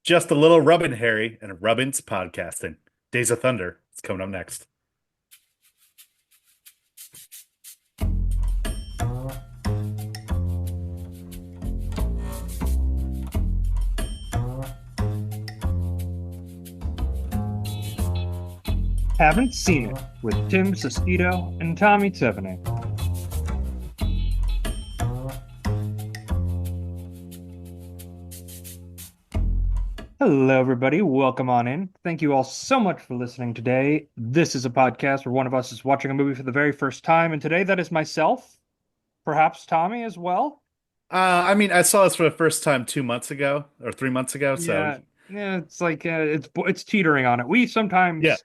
Just a little rubbin' Harry and Rubbin's podcasting. Days of Thunder. It's coming up next. Haven't Seen It with Tim Sestito and Tommy Tiffany. Hello, everybody. Welcome on in. Thank you all so much for listening today. This is a podcast where one of us is watching a movie for the very first time, and today that is myself, perhaps Tommy as well. I saw this for the first time 2 months ago or 3 months ago. So Yeah, it's like it's teetering on it. We yeah, sometimes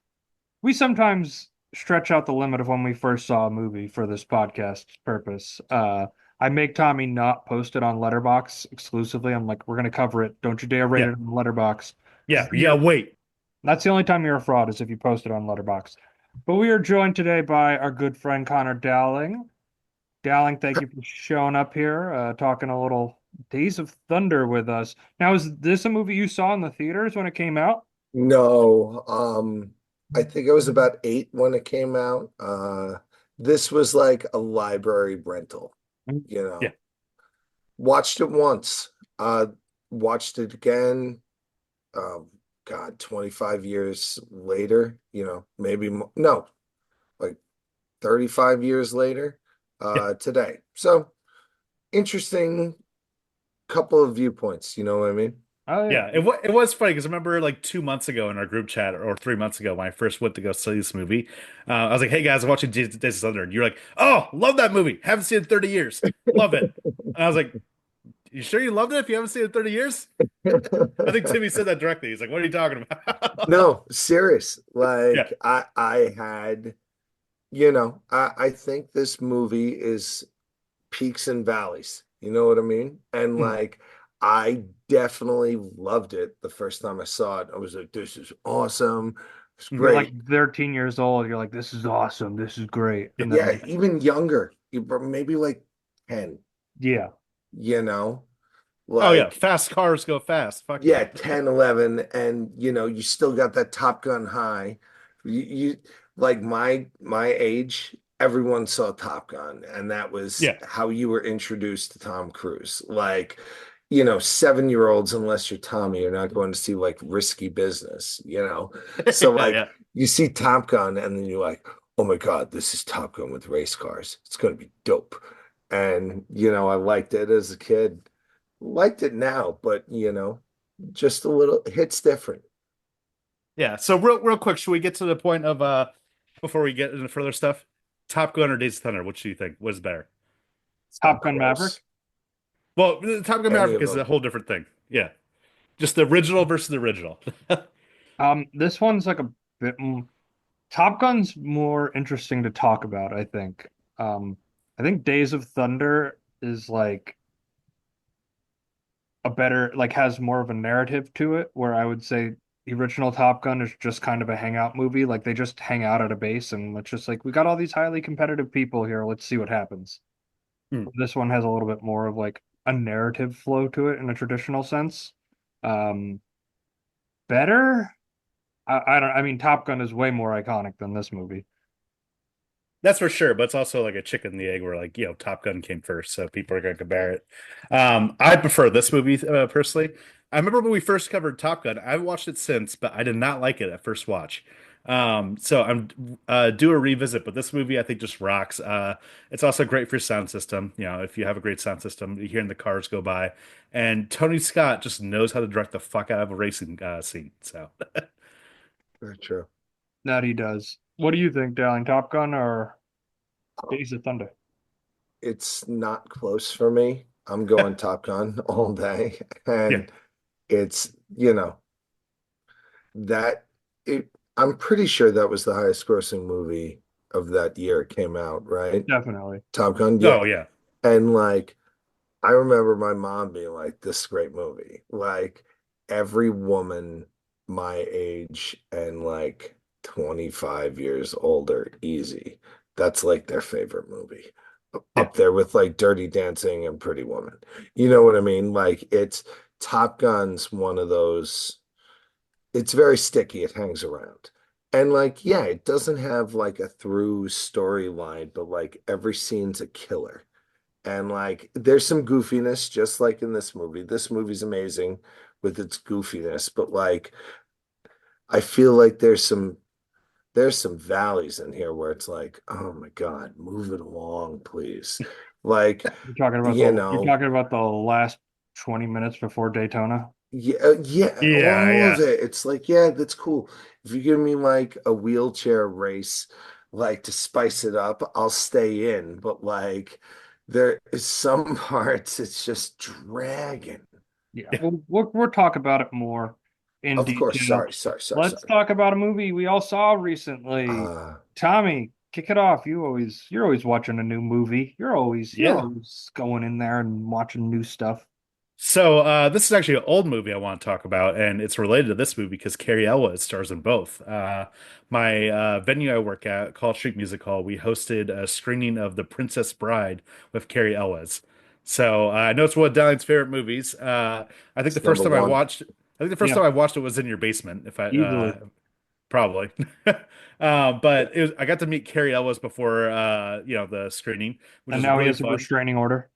we sometimes stretch out the limit of when we first saw a movie for this podcast purpose. I make Tommy not post it on Letterbox exclusively. I'm like, we're gonna cover it. Don't you dare rate yeah, it on Letterbox. yeah, yeah. Wait. That's the only time you're a fraud is if you post it on Letterbox. But we are joined today by our good friend Connor Dowling. Dowling, thank you for showing up here, talking a little Days of Thunder with us. Now, is this a movie you saw in the theaters when it came out? No, I think I was about eight when it came out. This was like a library rental, you Yeah, know. Watched it once, uh, watched it again. Um, God, 25 years later, maybe no, like 35 years later, yeah, today. So interesting couple of viewpoints, you know what I mean? Oh yeah. yeah. It was funny because I remember like 2 months ago in our group chat or 3 months ago when I first went to go see this movie. I was like, "Hey guys, I'm watching Days of Thunder," and you're like, "Oh, love that movie. Haven't seen it in 30 years. Love it." And I was like, "You sure you loved it if you haven't seen it in 30 years?" I think Timmy said that directly. He's like, "What are you talking about?" No, serious. Yeah. Like I had, I think this movie is peaks and valleys. You know what I mean? And Hmm. like I definitely loved it the first time I saw it. I was like, this is awesome. It's You're like great. 13 years old. You're like, this is awesome. This is great. Yeah. And then Yeah, like, even younger, maybe like 10, yeah. you know, Oh yeah, like fast cars go fast. Fuck yeah. yeah, 10, 11, and you still got that Top Gun high. You like my age, everyone saw Top Gun, and that was Yeah. how you were introduced to Tom Cruise. Like, 7-year-olds, unless you're Tommy, are not going to see like Risky Business. So Yeah, like yeah. you see Top Gun, and then you're like, oh my God, this is Top Gun with race cars. It's gonna be dope. And I liked it as a kid, liked it now, but just a little hits different. Yeah. So real quick, should we get to the point of before we get into further stuff? Top Gun or Days of Thunder? What do you think? What is better? It's not Top Gun Maverick. close. Well, Top Gun Any Maverick of is a them. whole different thing. Yeah. Just the original versus the original. This one's like a bit. Top Gun's more interesting to talk about, I think. I think Days of Thunder is like a better, like has more of a narrative to it, where I would say the original Top Gun is just kind of a hangout movie. Like they just hang out at a base and it's just like, we got all these highly competitive people here. Let's see what happens. Hmm. This one has a little bit more of like a narrative flow to it in a traditional sense. Um, better. I don't, I mean, Top Gun is way more iconic than this movie. That's for sure, but it's also like a chicken and the egg where like, Top Gun came first, so people are going to compare it. I prefer this movie personally. I remember when we first covered Top Gun. I've watched it since, but I did not like it at first watch. So I'm due a revisit, but this movie I think just rocks. It's also great for your sound system. If you have a great sound system, you hearing the cars go by, and Tony Scott just knows how to direct the fuck out of a racing scene. So Very true. That he does. What do you think, Darling? Top Gun or Um, Days of Thunder? it's not close for me. I'm going Top Gun all day. yeah, And it's, that it I'm pretty sure that was the highest grossing movie of that year it came out, right? Definitely. Top Gun, yeah. oh yeah, And like I remember my mom being like, this is a great movie. Like every woman my age and like 25 years older, easy. That's like their favorite movie. yeah, Up there with like Dirty Dancing and Pretty Woman. You know what I mean? Like it's Top Gun's one of those, it's very sticky, it hangs around. And like, yeah, it doesn't have like a through storyline, but like every scene's a killer. And like there's some goofiness, just like in this movie. This movie's amazing with its goofiness, but like I feel like there's some valleys in here where it's like, oh my God, move it along, please. Like, you You're know, talking about the last 20 minutes before Daytona. yeah, yeah, Yeah, all of yeah. it. It's like, yeah, that's cool. If you give me like a wheelchair race, like to spice it up, I'll stay in. But like, there is some parts, it's just dragging. Yeah, Yeah. we'll talk about it more in Of course, detail. sorry, sorry, sorry, Let's sorry. talk about a movie we all saw recently. Uh, Tommy, kick it off. You're always watching a new movie. You're Yeah. always going in there and watching new stuff. So this is actually an old movie I want to talk about, and it's related to this movie because Carrie Elwes stars in both. My venue I work at, Call Street Music Hall, we hosted a screening of The Princess Bride with Carrie Elwes. So I know it's one of Dowling's favorite movies. I think the it's first number time I one. watched, I think the first Yeah, time I watched it was in your basement. If I easily. probably, but I got to meet Carrie Elwes before the screening, which And was now he really has a fun. restraining order.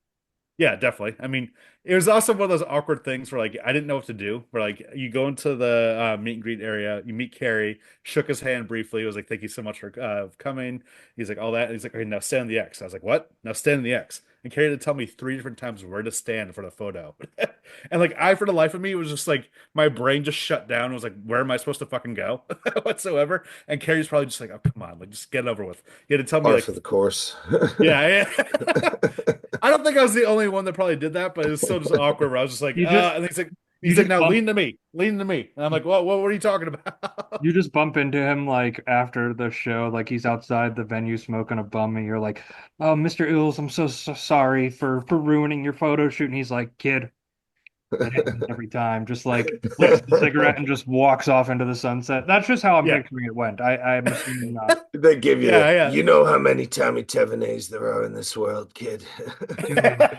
Yeah, definitely. I mean, it was also one of those awkward things where like I didn't know what to do. Where like you go into the meet and greet area, you meet Carrie, shook his hand briefly, was like, "Thank you so much for coming." He's like, "All that." And he's like, "Okay, now stand in the X." I was like, "What? Now stand in the X." And Carrie had to tell me three different times where to stand for the photo. And like for the life of me, it was just like my brain just shut down. It was like, "Where am I supposed to fucking go?" whatsoever. And Carrie's probably just like, "Oh, come on, like just get it over with." You had to tell me Par like, for the course. yeah, yeah. I don't think I was the only one that probably did that, but it was still just awkward. Where I was just like, You just and you he's like, just now bump lean to me, and I'm like, what are you talking about? you just bump into him like after the show, like he's outside the venue smoking a bum, and you're like, "Oh, Mr. Ills, I'm so sorry for ruining your photo shoot." And he's like, "Kid, it happens every time." Just like licks the cigarette and just walks off into the sunset. That's just how I'm Yeah, picturing it went. I'm assuming not. They give you the, yeah, you know how many Tommy Tevenets there are in this world, kid. Dude, yeah.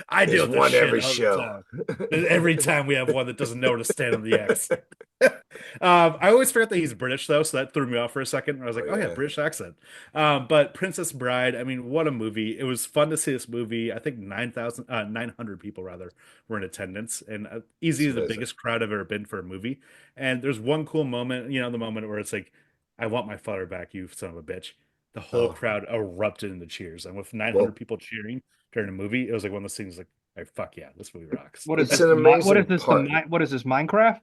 I deal There's with this one shit every all the show. time. Every time we have one that doesn't know where to stand on the X. I always forget that he's British though, so that threw me off for a second. I was Oh like, "Oh yeah, yeah, British accent." But Princess Bride, I mean, what a movie! It was fun to see this movie. I think 900 people rather were in attendance, and it's easily the amazing. biggest crowd I've ever been for a movie. And there's one cool moment, the moment where it's like, "I want my father back, you son of a bitch." The whole Oh crowd erupted into cheers, and with 900 well, people cheering during a movie, it was like one of those things like, fuck yeah, this movie rocks. what is it's this? an What is amazing this? part. What is this? Minecraft?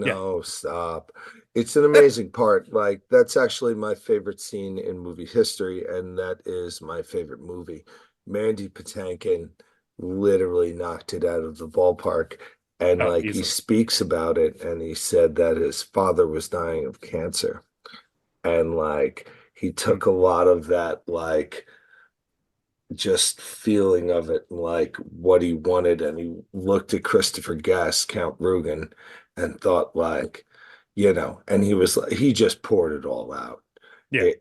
Yeah. No, stop. It's an amazing part. Like that's actually my favorite scene in movie history, and that is my favorite movie. Mandy Patinkin literally knocked it out of the ballpark. And Oh, like he easily. speaks about it, and he said that his father was dying of cancer. And like he Hmm. took a lot of that, like just feeling of it, like what he wanted. And he looked at Christopher Guest, Count Rugen, and thought, like, and he was like, he just poured it all out. Yeah.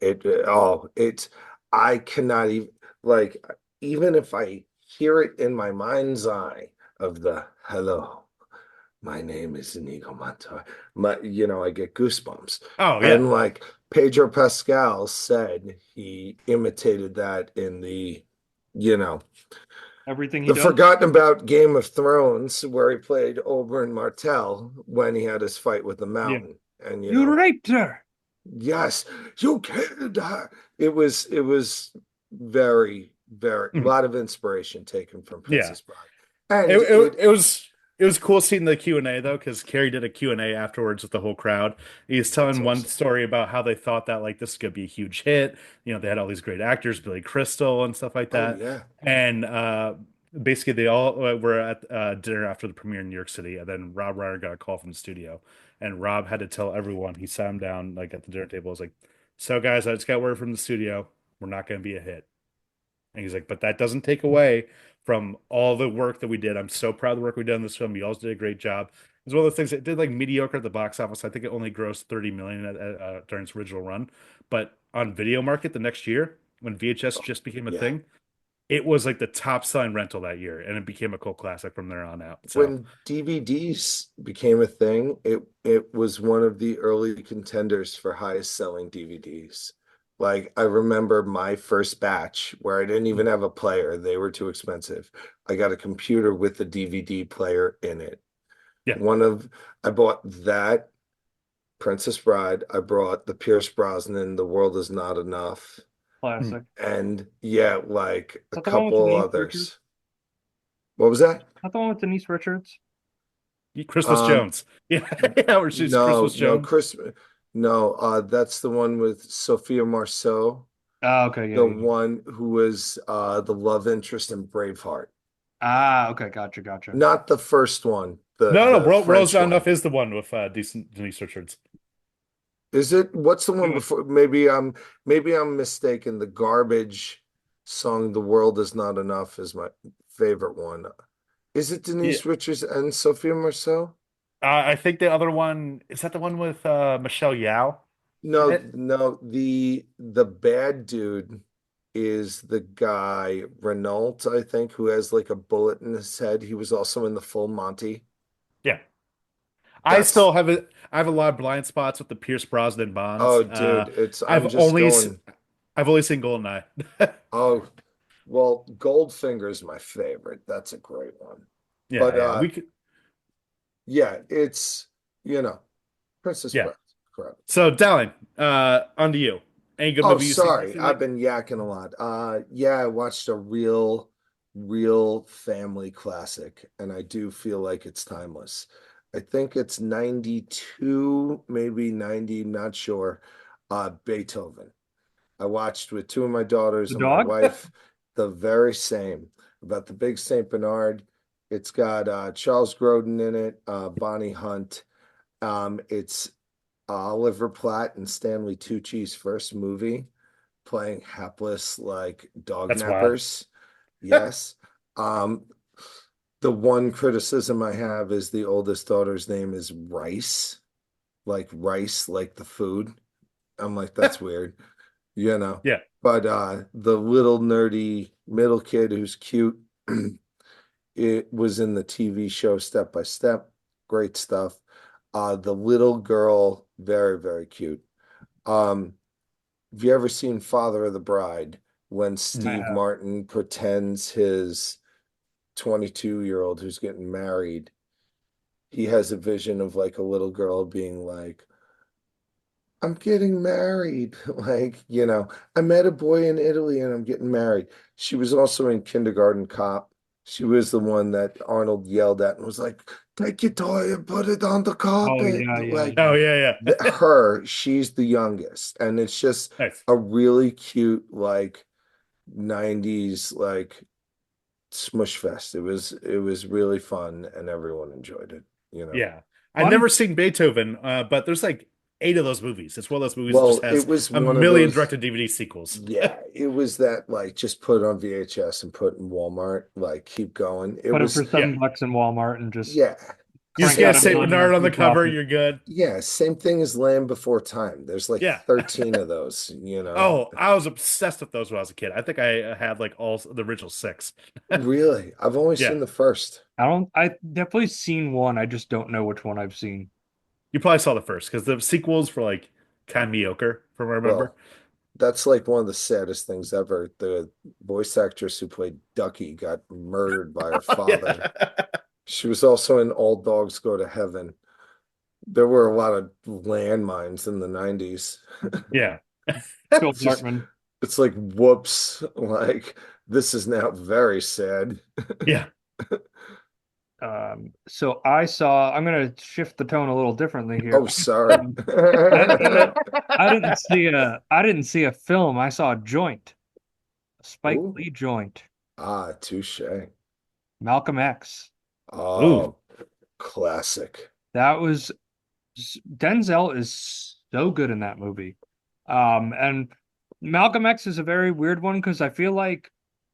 It's, I cannot even, like, even if I hear it in my mind's eye of the hello, my name is Inigo Montoya. I get goosebumps. Oh yeah. And like Pedro Pascal said, he imitated that in you know, Everything he the does. forgotten about Game of Thrones, where he played Oberyn Martell when he had his fight with the Yeah. Mountain. And You raped her. yes, you killed her. It was very, very a Mhm. lot of inspiration taken from Yeah. Princess Bride. It, And it, it was it was cool seeing the Q&A though, because Carrie did a Q&A afterwards with the whole crowd. He's that's telling one awesome. story about how they thought that like this could be a huge hit. They had all these great actors, Billy Crystal and stuff like Oh that. yeah. And basically they all were at dinner after the premiere in New York City, and then Rob Reiner got a call from the studio, and Rob had to tell everyone. He sat him down like at the dinner table. Was like, "So guys, I just got word from the studio. We're not going to be a hit." And he's like, but that doesn't take away from all the work that we did. I'm so proud of the work we did in this film. You all did a great job. It's one of the things that did like mediocre at the box office. I think it only grossed 30 million during its original run. But on video market the next year, when VHS just became a Yeah. thing, it was like the top selling rental that year, and it became a cult classic from there on out. So When DVDs became a thing, it was one of the early contenders for highest selling DVDs. Like I remember my first batch where I didn't even have a player, they were too expensive. I got a computer with a DVD player in it. yeah. One of I bought that Princess Bride, I brought the Pierce Brosnan, The World Is Not Enough, Hmm. Classic. Is and yeah, like a that the one with couple Denise Richards? others. What was that? Is that the one with Denise Richards? Christmas Um, Jones. Yeah, yeah, where she's no, Christmas no, Jones. Chris, no, that's the one with Sophia Marceau, Oh, okay, yeah, the yeah, yeah. one who was the love interest in Braveheart. Ah, okay, gotcha, gotcha. Not the first one, the No, no, the World's French Not one. Enough is the one with decent Denise Richards. Is it? What's the It one was before? Maybe I'm mistaken. The garbage song "The World Is Not Enough" is my favorite one. Is it Yeah, Denise Richards and Sophia Marceau? I think the other one is that the one with Michelle Yao in No, it. no, the bad dude is the guy Renault, I think, who has like a bullet in his head. He was also in the Full Monty. Yeah, I That's still have it. I have a lot of blind spots with the Pierce Brosnan Bonds. oh dude, it's I've I'm just only going, I've only seen Goldeneye. oh well, Goldfinger's my favorite. That's a great one. Yeah, But yeah, we could. yeah, it's you know, Princess Yeah. Bride. Correct. So, Dowling, on to you. Any good Oh, movie you've seen sorry. recently? I've been yakking a lot. Yeah, I watched a real family classic, and I do feel like it's timeless. I think it's 92, maybe 90, not sure. Beethoven. I watched with two of my daughters the and my dog. wife, the very same about the big Saint Bernard. It's got Charles Grodin in it, Bonnie Hunt. It's Oliver Platt and Stanley Tucci's first movie, playing hapless like dog That's wild. nappers. Yes. Um, the one criticism I have is the oldest daughter's name is Rice, like the food. I'm like, that's weird, you know. Yeah, But the little nerdy middle kid who's cute, it was in the TV show Step by Step. Great stuff. The little girl, very, very cute. Um, have you ever seen Father of the Bride when I Steve have. Martin pretends his 22-year-old who's getting married, he has a vision of like a little girl being like, I'm getting married. Like, I met a boy in Italy and I'm getting married. She was also in Kindergarten Cop. She was the one that Arnold yelled at and was like, take your toy and put it on the Oh carpet. yeah, yeah, Like, yeah. oh yeah, yeah. she's the youngest. And it's just Nice. a really cute, like, 90s, like, smush fest. It was really fun and everyone enjoyed it. Yeah, I've Fun, never seen Beethoven, but there's like eight of those movies. It's one of those movies that just Well, has it was a one of million those. directed DVD sequels. Yeah, it was that like just put it on VHS and put it in Walmart, like keep going. It put it for was Yeah, $7 in Walmart and just yeah. you just crank get a out a Saint Same Bernard on the monumental cover, profit. you're good. yeah, same thing as Land Before Time. There's like Yeah. 13 of those. Oh, I was obsessed with those when I was a kid. I think I had like all the original six. Really? I've only Yeah, seen the first. I definitely seen one. I just don't know which one I've seen. you probably saw the first because the sequels were like kind of mediocre, from what I remember. Well, that's like one of the saddest things ever. The voice actress who played Ducky got murdered by her father. Yeah, She was also in All Dogs Go to Heaven. There were a lot of landmines in the 90s. Yeah, yeah, Phil It's just, Hartman. it's like, whoops, like, this is now very sad. yeah. So I'm gonna shift the tone a little differently here. Oh, sorry. I didn't see a film. I saw a joint, a Spike Ooh, Lee joint, touche. Malcolm X. Ooh, Oh, classic. That was Denzel is so good in that movie. And Malcolm X is a very weird one because I feel like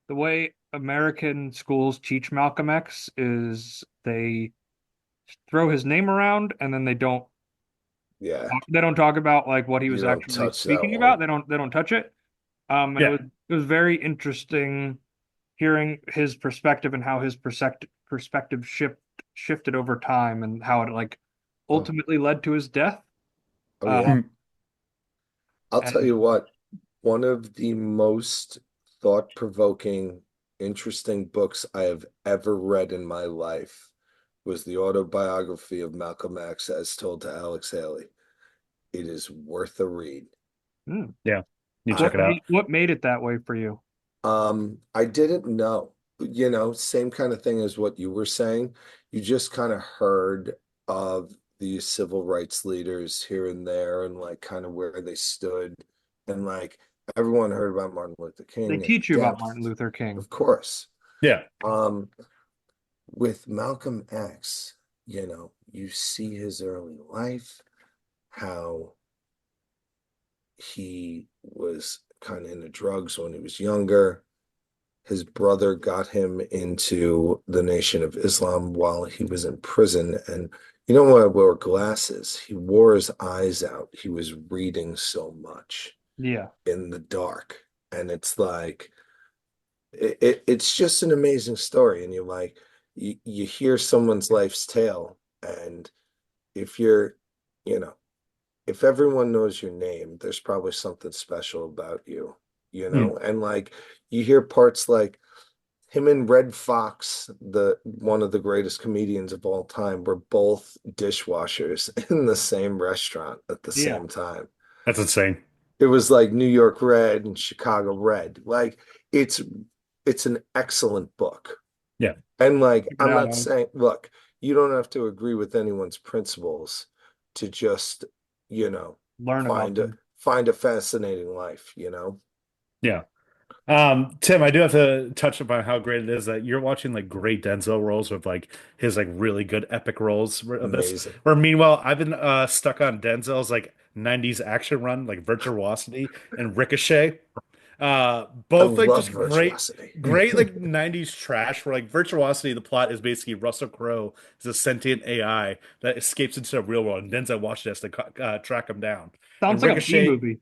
the way American schools teach Malcolm X is they throw his name around and then Yeah, they don't talk about like what he you was don't actually touch that speaking one. about. They don't touch it. And yeah. it was very interesting hearing his perspective and how his perspective shifted over time and how it like Oh, ultimately led to his death. oh Uh, yeah. Mm. I'll tell and you what, one of the most thought-provoking, interesting books I have ever read in my life was the autobiography of Malcolm X as told to Alex Haley. It is worth a read. hmm, Yeah, you I check it out. what made it that way for you? I didn't know, same kind of thing as what you were saying. You just kind of heard of these civil rights leaders here and there and like kind of where they stood. And like everyone heard about Martin Luther They King in teach you about Martin depth, Luther King. of course. Yeah. Um, with Malcolm X, you see his early life, how he was kind of into drugs when he was younger. His brother got him into the Nation of Islam while he was in prison. And you know what? Wore glasses. He wore his eyes out. He was reading so much Yeah, in the dark. And it's like, it's just an amazing story. And you're like, you hear someone's life's tale. And if you're, you know, if everyone knows your name, there's probably something special about you, Mm. And like, you hear parts like, him and Red Fox, the one of the greatest comedians of all time, were both dishwashers in the same restaurant at the yeah. same time. That's insane. It was like New York Red and Chicago Red. Like it's it's an excellent book. Yeah. And like Check it I'm out. not saying, look, you don't have to agree with anyone's principles to just, you know, Learn about find a them. find a fascinating life. Yeah. Tim, I do have to touch upon how great it is that you're watching like great Denzel roles with like his like really good epic roles of this. Amazing. Where meanwhile, I've been stuck on Denzel's like 90s action run, like Virtuosity and Ricochet. I Both like love just virtuosity. great like 90s trash where like Virtuosity, the plot is basically Russell Crowe is a sentient AI that escapes into the real world, and Denzel Washington has to track him down. Sounds And like a B Ricochet, movie.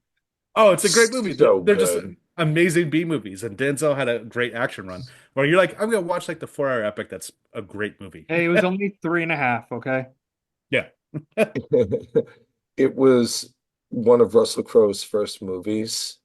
oh, it's a great movie. So They're just good. amazing B movies, and Denzel had a great action run where you're like, I'm gonna watch like the 4 hour epic. That's a great movie. Hey, it was only 3.5, okay? Yeah, It was one of Russell Crowe's first movies.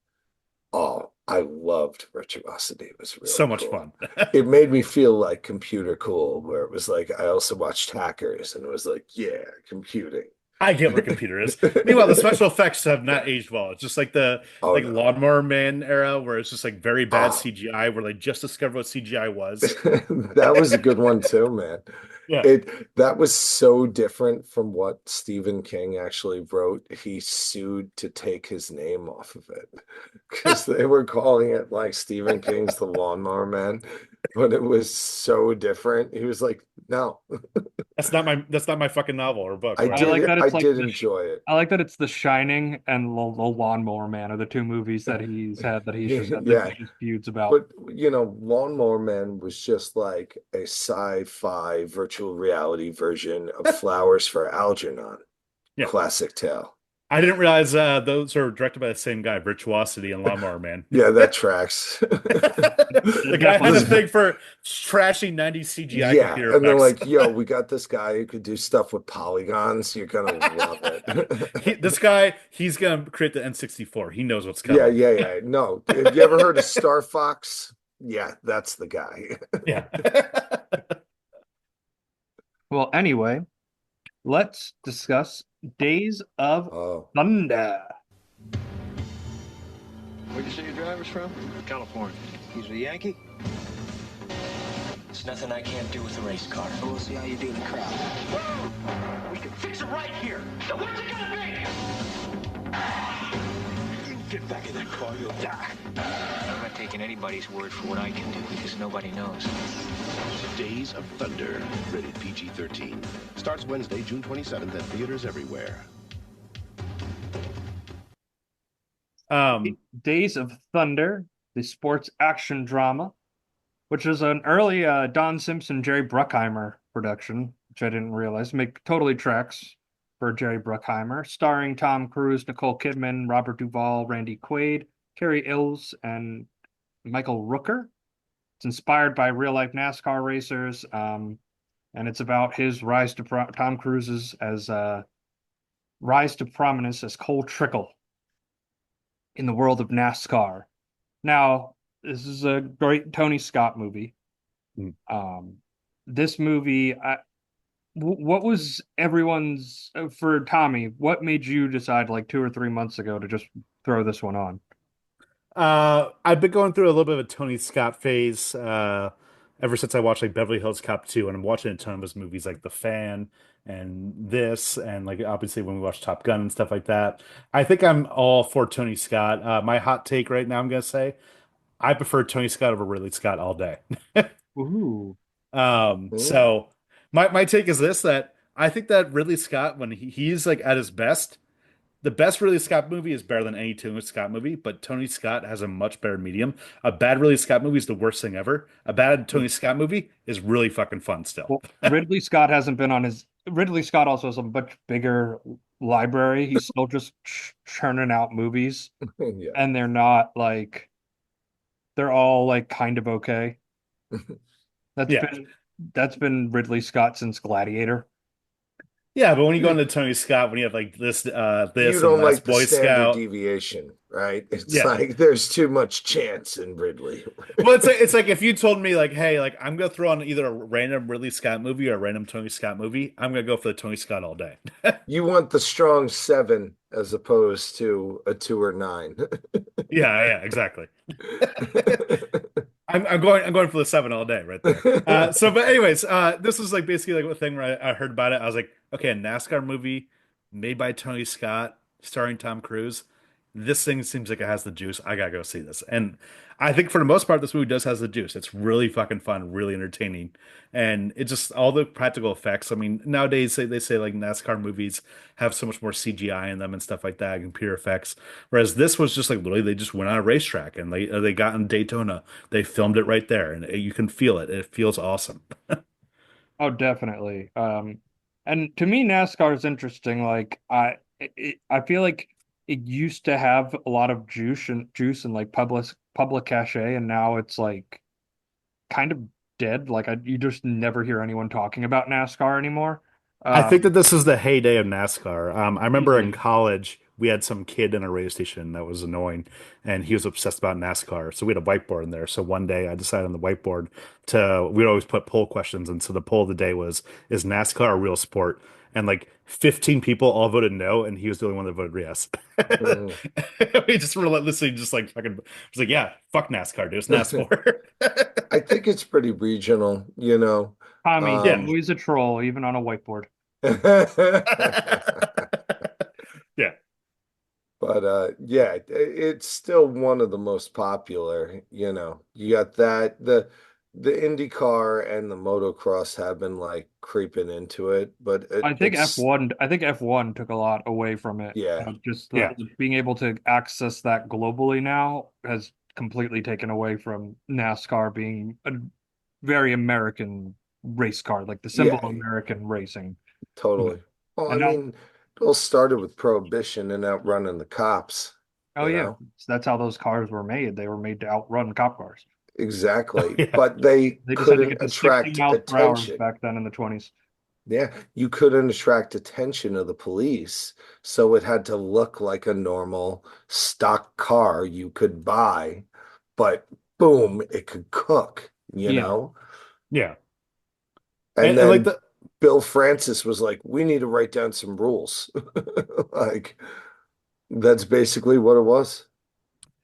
Oh, I loved Virtuosity. It was so really much cool. fun. It made me feel like computer cool, where it was like I also watched Hackers and it was like, yeah, computing. I get where computer is. Meanwhile, the special effects have not aged well. It's just like the Oh like no. Lawnmower Man era where it's just like very bad Oh, CGI where they just discovered what CGI was. that was a good one too, man. Yeah. That was so different from what Stephen King actually wrote. He sued to take his name off of it because they were calling it like Stephen King's The Lawnmower Man, but it was so different. He was like, "No, That's not my fucking novel or book, I like whatever. that I it's like did enjoy it." I like that it's The Shining and the Lawnmower Man are the two movies that he's just had Yeah, litigious feuds about. but Lawnmower Man was just like a sci-fi virtual reality version of Flowers for Algernon. Yeah. Classic tale. I didn't realize those are directed by the same guy, Virtuosity and Lawnmower Man. Yeah, that tracks. The It guy had a definitely This, thing for trashy 90s CGI yeah, computer and they're effects. like, "Yo, we got this guy who could do stuff with polygons. You're gonna love This it." guy, he's gonna create the N64. He knows what's Yeah, coming. yeah, yeah. No, have you ever heard of Star Fox? Yeah, that's the guy. Yeah. well, anyway, let's discuss Days of Oh, Thunder. Where'd you say your driver's from? California. He's a Yankee? There's nothing I can't do with a race car. We'll see how you do in the crowd. We can fix it right here. Now where's it gonna be? You get back in that car, you'll die. I'm not taking anybody's word for what I can do because nobody knows. Days of Thunder, rated PG-13. Starts Wednesday, June 27th at theaters everywhere. Um, Days of Thunder, the sports action drama, which is an early Don Simpson, Jerry Bruckheimer production, which I didn't realize. Make totally tracks for Jerry Bruckheimer, starring Tom Cruise, Nicole Kidman, Robert Duvall, Randy Quaid, Carrie Ills, and Michael Rooker. It's inspired by real life NASCAR racers, and it's about his rise to Tom Cruise's as rise to prominence as Cole Trickle in the world of NASCAR. Now, this is a great Tony Scott movie. Mm. This movie, what was everyone's for Tommy? What made you decide like 2 or 3 months ago to just throw this one on? I've been going through a little bit of a Tony Scott phase ever since I watched like Beverly Hills Cop 2, and I'm watching a ton of his movies like The Fan and this, and like obviously when we watch Top Gun and stuff like that. I think I'm all for Tony Scott. My hot take right now, I'm gonna say I prefer Tony Scott over Ridley Scott all day. Ooh. Mm. So my take is this, that I think that Ridley Scott, when he's like at his best, the best Ridley Scott movie is better than any Tony Scott movie, but Tony Scott has a much better medium. A bad Ridley Scott movie is the worst thing ever. A bad Tony Scott movie is really fucking fun still. Well, Ridley Scott hasn't been on his. Ridley Scott also has a much bigger library. He's still just churning out movies, Yeah. and they're not like they're all like kind of okay. That's Yeah. been that's been Ridley Scott since Gladiator. Yeah, but when you go into Tony Scott, when you have like You this and don't Last like the Boy standard Scout. deviation, right? It's Yeah. like there's too much chance in Ridley. Well, it's like if you told me like, hey, like I'm gonna throw on either a random Ridley Scott movie or a random Tony Scott movie, I'm gonna go for the Tony Scott all day. You want the strong seven as opposed to a two or nine. Yeah, yeah, exactly. I'm going for the seven all day right there. But anyways, this was like basically like a thing where I heard about it. I was like, okay, a NASCAR movie made by Tony Scott, starring Tom Cruise. This thing seems like it has the juice. I gotta go see this. And I think for the most part, this movie does has the juice. It's really fucking fun, really entertaining, and it just all the practical effects. I mean, nowadays they say like NASCAR movies have so much more CGI in them and stuff like that, computer effects. Whereas this was just like literally they just went on a racetrack and they got in Daytona. They filmed it right there, and you can feel it. It feels awesome. Oh, definitely. And to me, NASCAR is interesting. Like I feel like it used to have a lot of juice and like public cachet, and now it's like kind of dead. Like you just never hear anyone talking about NASCAR anymore. I think that Um, this is the heyday of NASCAR. I remember in Easily. college we had some kid in a radio station that was annoying, and he was obsessed about NASCAR. So we had a whiteboard in there. So one day I decided on the whiteboard to we'd always put poll questions, and so the poll of the day was, "Is NASCAR a real sport?" And like 15 people all voted no, and he was the only one that voted yes. Mhm. We just relentlessly just like fucking was like, yeah, fuck NASCAR, dude. It's not a sport. I think it's pretty regional, you know. Tommy, he's Yeah. Um, always a troll, even on a whiteboard. Yeah. But yeah, it's still one of the most popular, you know. You got that the IndyCar and the motocross have been like creeping into it, but it's I think F1 took a lot away from it. yeah. Just Yeah. being able to access that globally now has completely taken away from NASCAR being a very American race car, like the symbol of Yeah, American racing. totally. Well, I And now, mean, it all started with prohibition and outrunning the cops, oh you yeah, know. that's how those cars were made. They were made to outrun cop cars. Oh Exactly. yeah. But they They just had to couldn't get to 60 attract miles per hour attention. back then in the 20s. Yeah, you couldn't attract attention of the police, so it had to look like a normal stock car you could buy, but boom, it could cook, you Yeah. know? Yeah. And And like then the Bill Francis was like, we need to write down some rules. Like, that's basically what it was.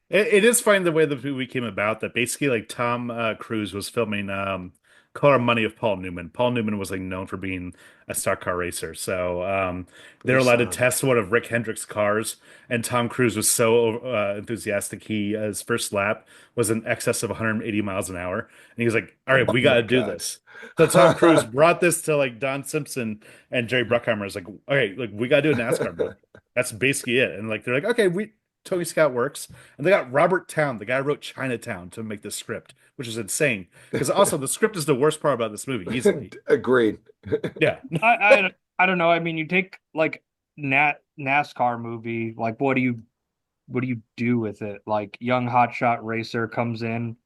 it is funny the way the movie came about, that basically like Tom Cruise was filming Color Money of Paul Newman. Paul Newman was like known for being a stock car racer. So they're allowed to Nissan. test one of Rick Hendrick's cars, and Tom Cruise was so enthusiastic. His first lap was in excess of 180 miles an hour. And he was like, all right, Oh we got my to do God. this. So Tom Cruise brought this to like Don Simpson and Jerry Bruckheimer. Is like, okay, like we got to do a NASCAR movie. That's basically it. And like they're like, okay, we Tony Scott works. And they got Robert Town, the guy who wrote Chinatown, to make the script, which is insane. Because also the script is the worst part about this movie, easily. Agreed. Yeah. I don't know. I mean, you take like NASCAR movie, like what do you do with it? Like young hotshot racer comes in,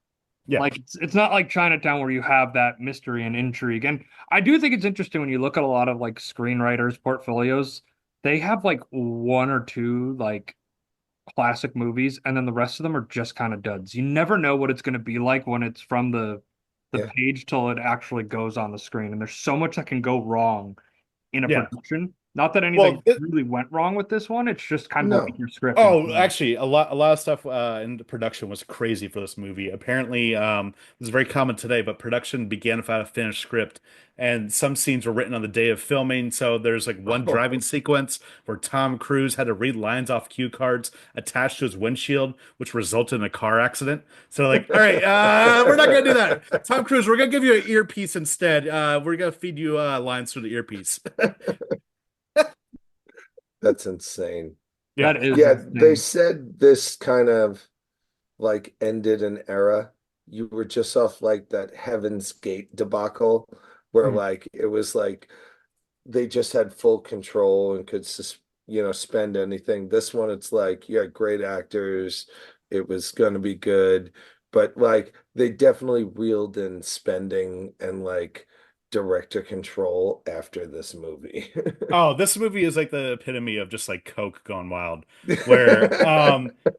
Yeah. Like it's not like Chinatown where you have that mystery and intrigue. And I do think it's interesting when you look at a lot of like screenwriters' portfolios, they have like one or two like classic movies, and then the rest of them are just kind of duds. You never know what it's going to be like when it's from the Yeah. page till it actually goes on the screen. And there's so much that can go wrong in a Yeah. production. Not that anything Well, really went wrong with this one. It's just kind of a No. weaker script. oh, actually, a lot of stuff in the production was crazy for this movie. Apparently, this is very common today, but production began without a finished script, and some scenes were written on the day of filming. So there's like one driving sequence where Tom Cruise had to read lines off cue cards attached to his windshield, which resulted in a car accident. So like, all right, we're not gonna do that. Tom Cruise, we're gonna give you an earpiece instead. We're gonna feed you lines through the earpiece. That's insane. Yeah. That is Yeah, they insane. said this kind of like ended an era. You were just off like that Heaven's Gate debacle where Mhm. like it was like they just had full control and could spend anything. This one it's like you had great actors, it was gonna be good, but like they definitely reeled in spending and like director control after this movie. Oh, this movie is like the epitome of just like Coke gone wild. Where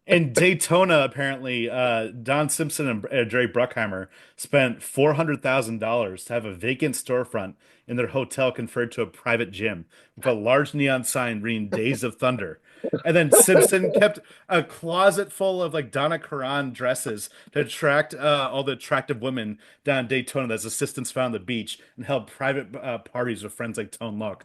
in Daytona, apparently, Don Simpson and Jerry Bruckheimer spent $400,000 to have a vacant storefront in their hotel converted to a private gym with a large neon sign reading Days of Thunder. And then Simpson kept a closet full of like Donna Karan dresses to attract all the attractive women down in Daytona that his assistants found on the beach and held private parties with friends like Tone Loc.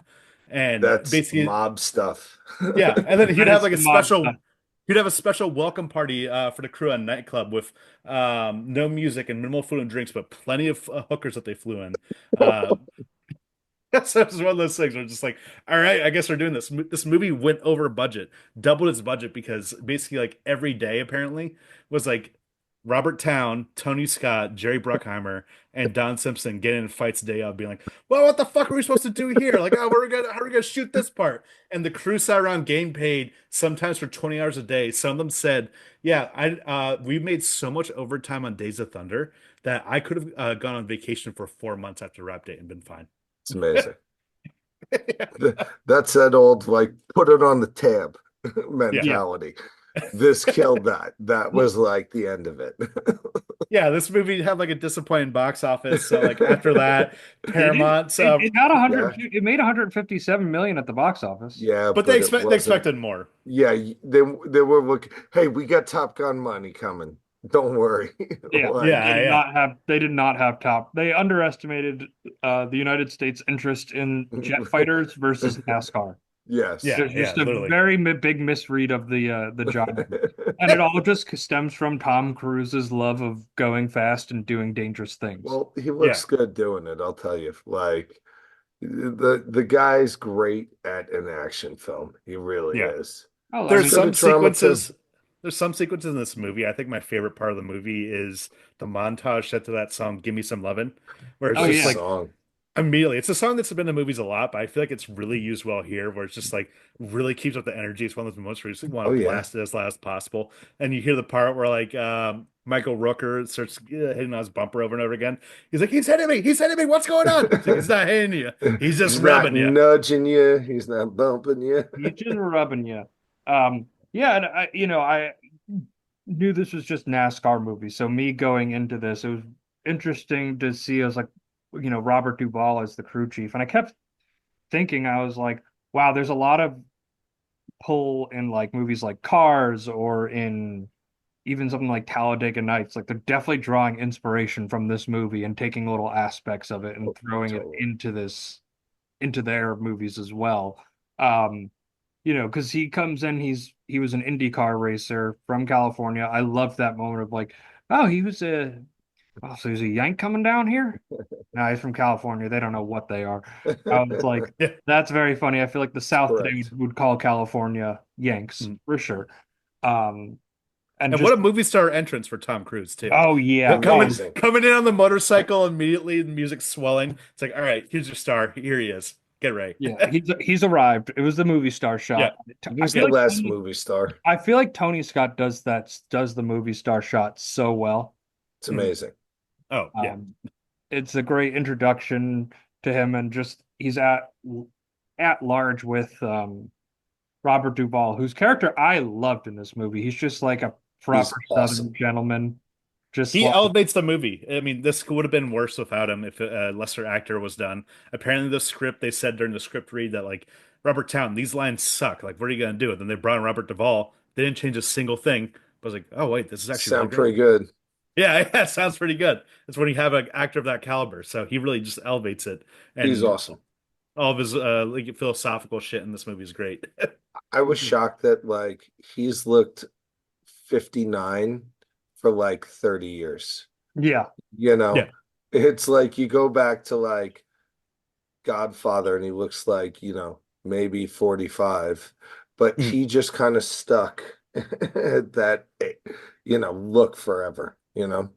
And That's basically, mob stuff. yeah. And then he'd That have is like a some mob stuff. special welcome party for the crew at a nightclub with no music and minimal food and drinks, but plenty of hookers that they flew in. Uh, so it was one of those things where it's just like, all right, I guess we're doing this. This movie went over budget, doubled its budget because basically like every day apparently was like Robert Town, Tony Scott, Jerry Bruckheimer, and Don Simpson getting in fights day of, being like, "Well, what the fuck are we supposed to do here? Like, oh, how are we gonna shoot this part?" And the crew sat around getting paid sometimes for 20 hours a day. Some of them said, "Yeah, we made so much overtime on Days of Thunder that I could have gone on vacation for 4 months after wrap date and been fine." It's amazing. That's that old like put it on the tab Yeah. Yeah. mentality. This killed that. That was like the end of it. Yeah, this movie had like a disappointing box office. So like after that, Did it? Paramount. It got Yeah, 100. It made 157 million at the box office. yeah, But but it they wasn't. expected more. Yeah, they were looking. Hey, we got Top Gun money coming. Don't worry. Yeah, Like, Yeah, yeah. they did not have top. They underestimated the United States interest in jet fighters versus NASCAR. yes. Yeah, There's yeah, just a literally. very big misread of the genre. And it all just stems from Tom Cruise's love of going fast and doing dangerous things. Well, he Yeah. looks good doing it, I'll tell you. Like the guy's great at an action film. He really Yeah. is. Oh, I There's mean, Pursuit some of Trauma too. sequences. There's some sequences in this movie. I think my favorite part of the movie is the montage set to that song "Give Me Some Lovin'," where it's oh This just yeah, like song. immediately. It's a song that's been in the movies a lot, but I feel like it's really used well here, where it's just like really keeps up the energy. It's one of those moments where you just want Oh to yeah. blast it as loud as possible. And you hear the part where like Michael Rooker starts hitting on his bumper over and over again. He's like, "He's hitting me! He's hitting me! What's going on?" It's like, "He's not hitting you. He's just He's not rubbing you." nudging you. He's not bumping you. he's just rubbing you. Yeah, and I knew this was just NASCAR movie, so me going into this, it was interesting to see as like, Robert Duvall as the crew chief, and I kept thinking, I was like, wow, there's a lot of pull in like movies like Cars or in even something like Talladega Nights. Like they're definitely drawing inspiration from this movie and taking little aspects of it and throwing it Totally. into their movies as well. Um, because he comes in, he was an IndyCar racer from California. I loved that moment of like, oh, so he's a Yank coming down here? No, he's from California. They don't know what they are. I was like, Yeah. that's very funny. I feel like the South today Correct. would call California Yanks Mm. for sure. Um, and And what just a movie star entrance for Tom Cruise too. oh yeah, Coming Amazing. coming in on the motorcycle immediately, the music swelling. It's like, all right, here's your star. Here he is. Get ready. yeah, he's arrived. It was the movie star Yeah, shot. I He's feel the like last movie star. Tony Scott does the movie star shot so well. It's amazing. Oh yeah. Um, it's a great introduction to him, and just he's at large with Robert Duvall, whose character I loved in this movie. He's just like a He's proper awesome. Southern gentleman, just He like elevates the movie. I mean, this would have been worse without him if a lesser actor was done. Apparently, the script they said during the script read that like Robert Town, these lines suck. Like, what are you gonna do? And then they brought in Robert Duvall. They didn't change a single thing. I was like, oh wait, this is actually really Sound great. pretty good. Yeah, yeah, sounds pretty good. It's when you have an actor of that caliber. So he really just elevates it, He's and awesome. all of his like philosophical shit in this movie is great. I was shocked that like he's looked 59 for like 30 years. yeah, You know, Yeah. it's like you go back to like Godfather and he looks like, maybe 45, but Mhm. he just kind of stuck that, look forever. he Yeah,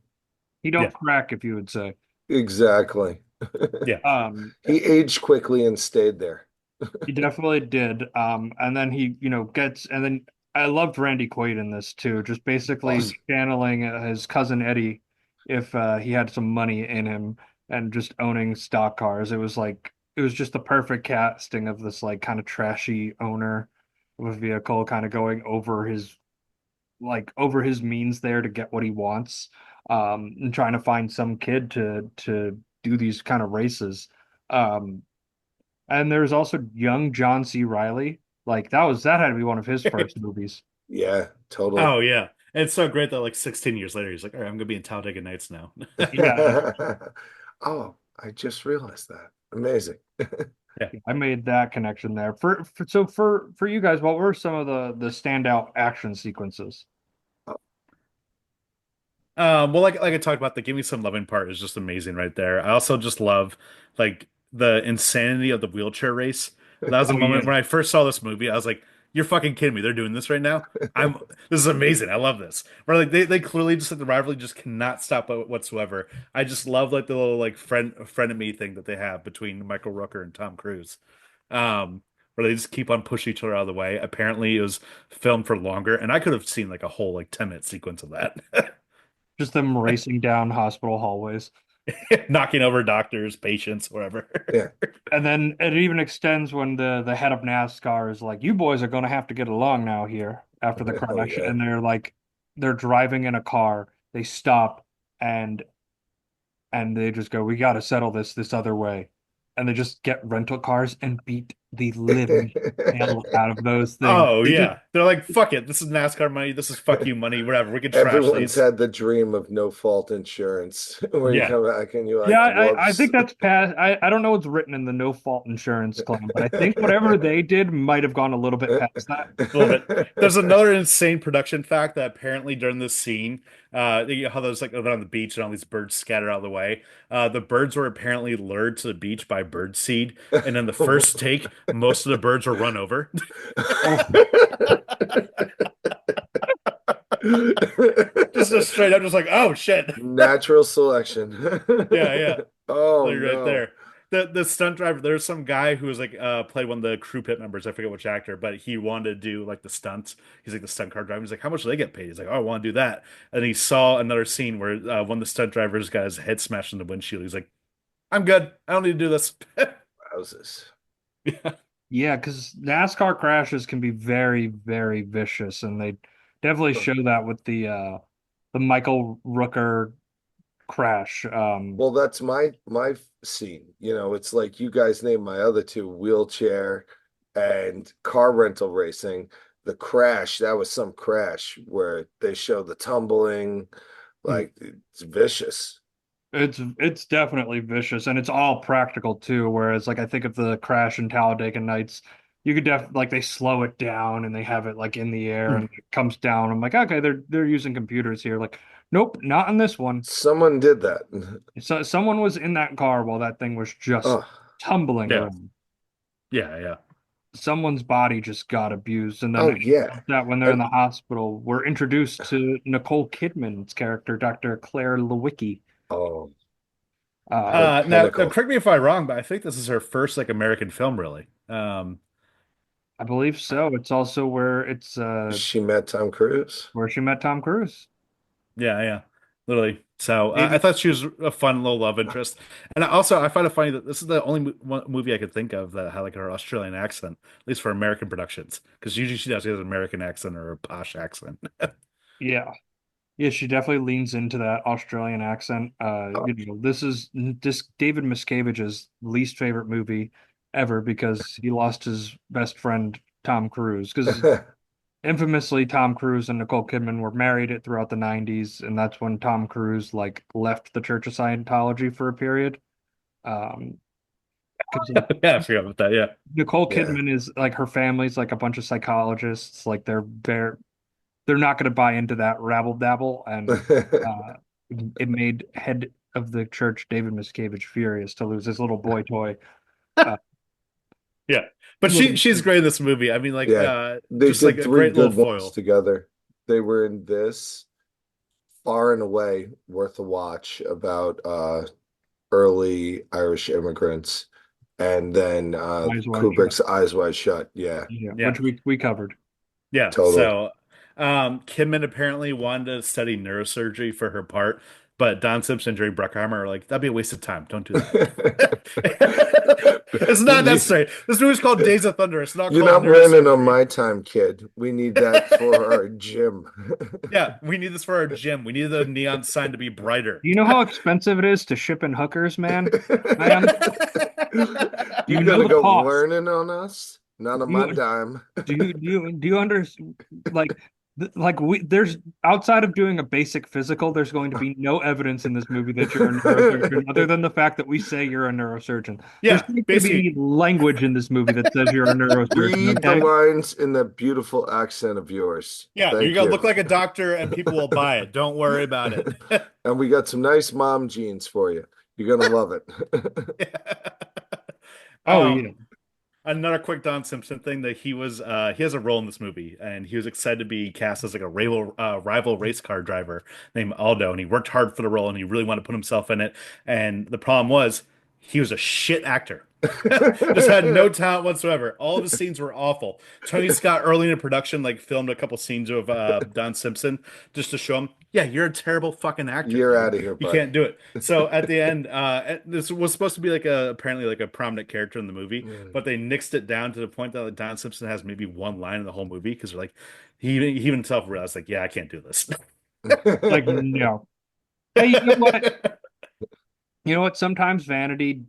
don't crack, if you would say. Exactly. yeah. Um, He aged quickly and stayed there. he definitely did. And then he, gets, and then I loved Randy Quaid in this too, just basically Awesome. channeling his cousin Eddie if he had some money in him and just owning stock cars. It was just the perfect casting of this like kind of trashy owner of a vehicle, kind of going over his means there to get what he wants, and trying to find some kid to do these kind of races. Um, and there's also young John C. Riley. Like that had to be one of his first movies. Yeah, totally. Oh yeah. And it's so great that like 16 years later, he's like, all right, I'm gonna be in Talladega Nights now. Yeah, Oh, I just realized that. Amazing. Yeah. I made that connection there. For you guys, what were some of the standout action sequences? Well, like I talked about, the "Give Me Some Loving" part is just amazing right there. I also just love like the insanity of the wheelchair race. That was a Oh yeah, moment when I first saw this movie. I was like, "You're fucking kidding me! They're doing this right now. I'm This is amazing. I love this." Where like they clearly just like the rivalry just cannot stop whatsoever. I just love like the little like friend of me thing that they have between Michael Rooker and Tom Cruise. Where they just keep on pushing each other out of the way. Apparently, it was filmed for longer, and I could have seen like a whole like 10-minute sequence of that. just them racing down hospital hallways. Knocking over doctors, patients, whatever. Yeah. And then it even extends when the head of NASCAR is like, "You boys are going to have to get along now here after the Oh crash." yeah. And they're driving in a car. They stop and they just go, "We got to settle this other way." And they just get rental cars and beat the living hell out of those things. Oh They just yeah, they're like, "Fuck it, this is NASCAR money. This is fuck you money. Whatever. We can trash Everyone's these." had the dream of no fault insurance where you Yeah, come back and you're Yeah, like, I whoops. think that's past. I don't know what's written in the no fault insurance claim, but I think whatever they did might have gone a little bit past that. a little bit. There's another insane production fact that apparently during this scene, you know how there's like they're on the beach and all these birds scatter out of the way. The birds were apparently lured to the beach by bird seed, and in the first take, most of the birds were run over. Oh, Just straight up, just like, oh shit. Natural selection. Yeah, yeah. Oh Literally right no. there. The stunt driver, there's some guy who was like played one of the crew pit members. I forget which actor, but he wanted to do like the stunts. He's like the stunt car driver. He's like, how much do they get paid? He's like, oh, I want to do that. And he saw another scene where one of the stunt drivers got his head smashed in the windshield. He's like, I'm good. I don't need to do this. Wowzers. Yeah. yeah, because NASCAR crashes can be very, very vicious, and they definitely show that with the Michael Rooker crash. Well, that's my scene. It's like you guys named my other two, wheelchair and car rental racing. The crash, that was some crash where they show the tumbling, Mm. like it's vicious. It's definitely vicious, and it's all practical too. Whereas, like I think of the crash in Talladega Nights, you could like they slow it down and they have it like in the air and it comes down. I'm like, okay, they're using computers here. Like, nope, not in this one. Someone did that. So someone was in that car while that thing was just Oh, tumbling Yeah. around. Yeah. Yeah. Someone's body just got abused, and then oh yeah. that when they're in And the hospital, we're introduced to Nicole Kidman's character, Dr. Claire Lewicki. oh, her Uh, Now, pinnacle. correct me if I'm wrong, but I think this is her first like American film, really. I believe so. It's also She met Tom Cruise. where she met Tom Cruise. Yeah, yeah. literally. So I Maybe, thought she was a fun little love interest, and I find it funny that this is the only movie I could think of that had like her Australian accent, at least for American productions, because usually she does have an American accent or a posh accent. yeah. Yeah, she definitely leans into that Australian accent. This David Miscavige's least favorite movie ever because he lost his best friend Tom Cruise. Because infamously, Tom Cruise and Nicole Kidman were married throughout the 90s, and that's when Tom Cruise like left the Church of Scientology for a period. Because like Yeah, I forgot about that. Yeah, Nicole Yeah. Kidman is like her family's like a bunch of psychologists, like they're not going to buy into that rabble dabble, and uh, it made head of the church David Miscavige furious to lose his little boy toy. Uh, yeah. But little, she's great in this movie. I mean, like Yeah. They just like did a three great little good ones foil. together. They were in this, far and away worth a watch, about early Irish immigrants, and then Eyes Wide Shut. Kubrick's Eyes Wide Shut. Yeah, Yeah, Yeah, which we covered. yeah. totally. So, Kidman apparently wanted to study neurosurgery for her part, but Don Simpson and Jerry Bruckheimer are like, that'd be a waste of time. Don't do that. It's not You- necessary. This movie's called Days of Thunder. It's not You're called not learning on neurosurgery. my time, kid. We need that for our gym. Yeah, we need this for our gym. We need the neon sign to be brighter. Do you know how expensive it is to ship in hookers, man? Ma'am, do You you know gonna the go cost? learning on us? Not on Do my you dime. do you under like like we there's outside of doing a basic physical, there's going to be no evidence in this movie that you're a neurosurgeon other than the fact that we say you're a neurosurgeon. There's Yeah, not going to be basically. any language in this movie that says you're a neurosurgeon, Read the okay? lines in that beautiful accent of yours. Yeah, you're Thank gonna look you. like a doctor and people will buy it. Don't worry about it. And we got some nice mom jeans for you. You're gonna love it. Oh yeah. Um, Another quick Don Simpson thing that he has a role in this movie and he was excited to be cast as like a rival race car driver named Aldo and he worked hard for the role and he really wanted to put himself in it and the problem was he was a shit actor. Just had no talent whatsoever. All of his scenes were awful. Tony Scott early in production like filmed a couple scenes of Don Simpson just to show him, yeah, you're a terrible fucking actor, You're out dude. of here, You bud. can't do it. So at the end, this was supposed to be like a apparently like a prominent character in the movie, Mm. but they nixed it down to the point that like, Don Simpson has maybe one line in the whole movie because they're like he even himself realized like, yeah, I can't do this. Like no. Hey, you know what? You know what? Sometimes vanity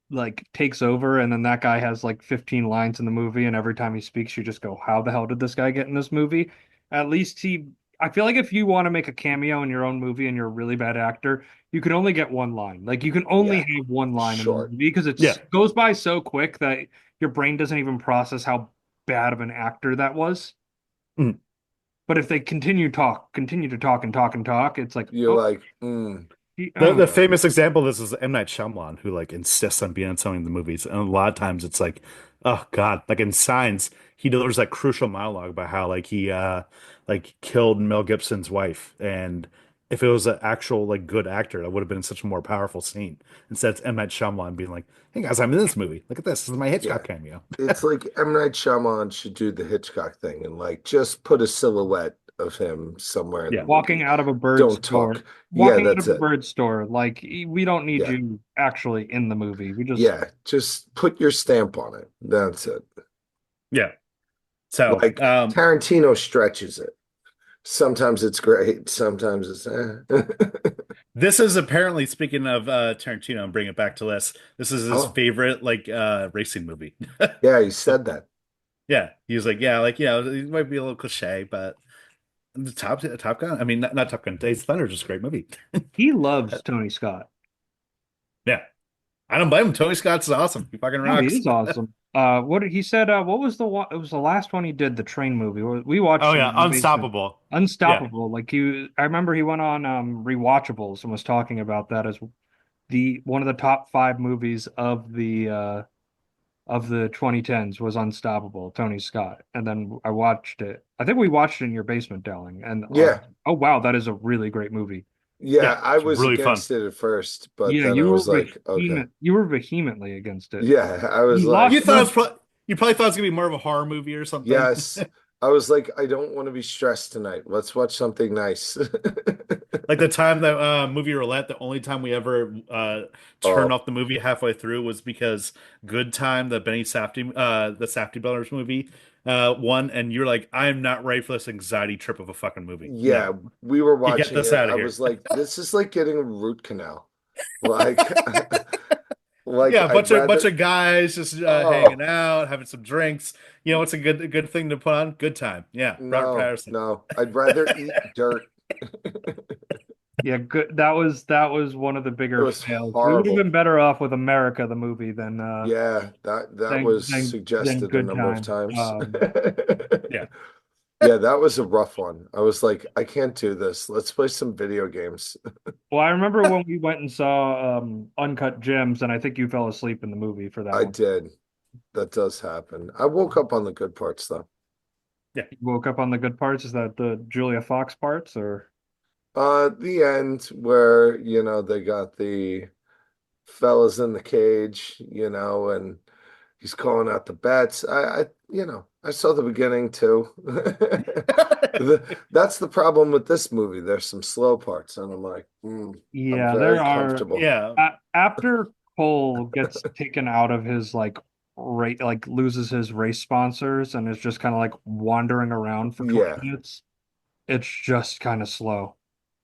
like takes over and then that guy has like 15 lines in the movie and every time he speaks you just go, how the hell did this guy get in this movie? At least he I feel like if you want to make a cameo in your own movie and you're a really bad actor, you can only get one line. Like you can only Yeah, have one line in the short. movie because Yeah. it goes by so quick that your brain doesn't even process how bad of an actor that was. Mm. But if they continue to talk and talk and talk, it's like, You're oh, like, The oh. famous example of this is M. Night Shyamalan, who like insists on being in some of the movies, and a lot of times it's like, oh God, like in Signs, he delivers that crucial monologue about how like he like killed Mel Gibson's wife, and if it was an actual like good actor, that would have been such a more powerful scene. Instead, it's M. Night Shyamalan being like, "Hey guys, I'm in this movie. Look at this. This is my yeah. Hitchcock cameo." It's like M. Night Shyamalan should do the Hitchcock thing and like just put a silhouette of him somewhere in the Yeah, Walking movie. out of a bird Don't store. talk. Yeah, Walking out that's of a it. bird store. Like we don't need Yeah. you actually in the movie. We just Yeah. Just put your stamp on it. That's it. yeah. So, Like Tarantino stretches it. Sometimes it's great. Sometimes it's this is apparently speaking of Tarantino and bring it back to this. This is his Oh, favorite like racing movie. yeah, he said that. Yeah, he was like, yeah, like it might be a little cliche, but the Top Gun. I mean, not Top Gun. Days of Thunder is just a great movie. he loves Tony Scott. Yeah, I don't blame him. Tony Scott's awesome. He fucking No, he rocks. is awesome. What he said, what was the one? It was the last one he did, the train movie. We watched Oh it yeah, in the basement. Unstoppable. Yeah, Unstoppable. Like I remember he went on Rewatchables and was talking about that as the one of the top five movies of the 2010s was Unstoppable, Tony Scott. And then I watched it. I think we watched it in your basement, Dowling. And Yeah. oh wow, that is a really great movie. yeah, Yeah, I it's was really fun. against it at first, but Yeah, then I was like, okay. you were vehemently against it. Yeah, I was You lost like, You thought it your was you probably thought it was gonna be more of a horror movie or something. yes. I was like, I don't want to be stressed tonight. Let's watch something nice. Like the time that movie Roulette, the only time we ever turned Oh, off the movie halfway through was because Good Time, the Safdie brothers movie, won, and you're like, I'm not ready for this anxiety trip of a fucking movie. yeah, No, we were you get watching this it. out I of here. was like, this is like getting a root canal. Like, like Yeah, a I'd bunch rather, of guys just hanging oh, out, having some drinks. You know, it's a good thing to put on. Good time. Yeah, Robert no, Patterson. no, I'd rather eat dirt. Yeah, good. That was one of the It bigger was fails. We would have horrible. been better off with America, the movie, Yeah, that than was than suggested a Good number of Time. times. Yeah. Yeah, that was a rough one. I was like, I can't do this. Let's play some video games. Well, I remember when we went and saw Uncut Gems, and I think you fell asleep in the movie for that I one. did. That does happen. I woke up on the good parts though. Yeah. You woke up on the good parts. Is that the Julia Fox parts, or? The end where, they got the fellas in the cage, and he's calling out the bets. I saw the beginning too. That's the problem with this movie. There's some slow parts, and I'm like, I'm Yeah, there very are. comfortable. Yeah. After Cole gets taken out of his like rate, like loses his race sponsors, and is just kind of like wandering around for 20 Yeah, minutes, it's just kind of slow.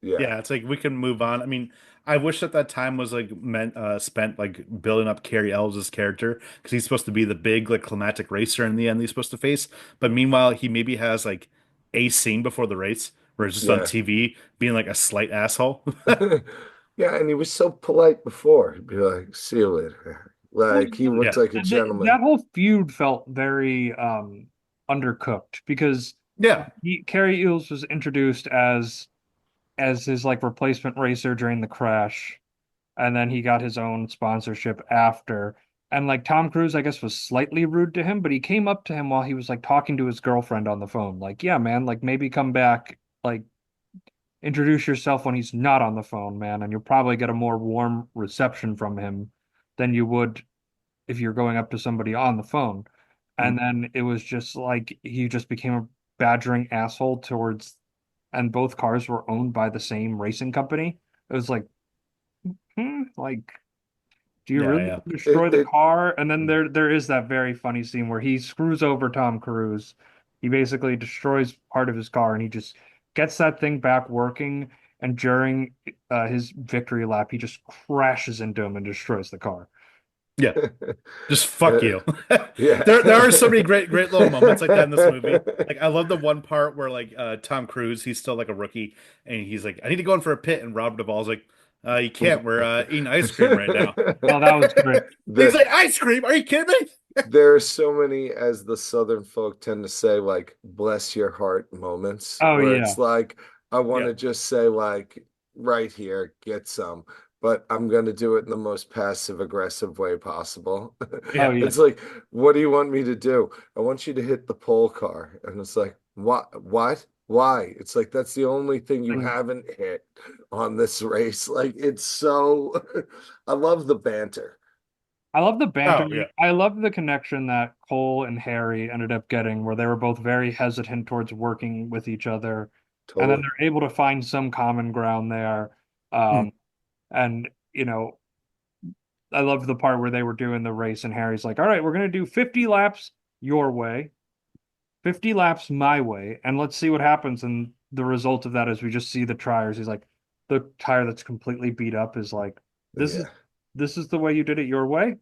yeah, Yeah, it's like we can move on. I mean, I wish that that time was like meant spent like building up Carrie Elves' character because he's supposed to be the big like climactic racer in the end he's supposed to face. But meanwhile, he maybe has like a scene before the race where it's just on yeah. TV being like a slight asshole. Yeah, and he was so polite before. He'd be like, "See you later." Well, Like he looked Yeah. like a that gentleman. whole feud felt very undercooked because Yeah. Carrie Eels was introduced as his like replacement racer during the crash, and then he got his own sponsorship after. And like Tom Cruise, I guess, was slightly rude to him, but he came up to him while he was like talking to his girlfriend on the phone, like, "Yeah, man, like maybe come back, like introduce yourself when he's not on the phone, man, and you'll probably get a more warm reception from him than you would if you're going up to somebody on the phone." And then it was just like he just became a badgering asshole towards, and both cars were owned by the same racing company. It was like, like, do you Yeah. really Yeah. destroy It the it car? And then there is that very funny scene where he screws over Tom Cruise. He basically destroys part of his car, and he just gets that thing back working. And during his victory lap, he just crashes into him and destroys the car. Yeah. Just fuck uh, you. yeah. There are so many great little moments like that in this movie. Like I love the one part where like Tom Cruise, he's still like a rookie and he's like, I need to go in for a pit, and Rob Duvall's like, you can't, we're eating ice cream right now. Oh, that was great. He's The like, ice cream? Are you kidding me? there are so many, as the Southern folk tend to say, like bless your heart moments Oh where yeah. it's like I want Yeah. to just say like right here, get some, but I'm gonna do it in the most passive aggressive way possible. Oh Yeah. yeah. It's like, what do you want me to do? I want you to hit the pole car. And it's like, what? Why? It's like that's the only thing you And haven't hit on this race. Like it's so I love the banter. I love the banter. Oh yeah. I love the connection that Cole and Harry ended up getting, where they were both very hesitant towards working with each other, and then Totally. they're able to find some common ground there. Mm. Um, and I loved the part where they were doing the race, and Harry's like, "All right, we're gonna do 50 laps your way, 50 laps my way, and let's see what happens." And the result of that is we just see the tires. He's like, the tire that's completely beat up is like, "This is Yeah. this is the way you did it your way.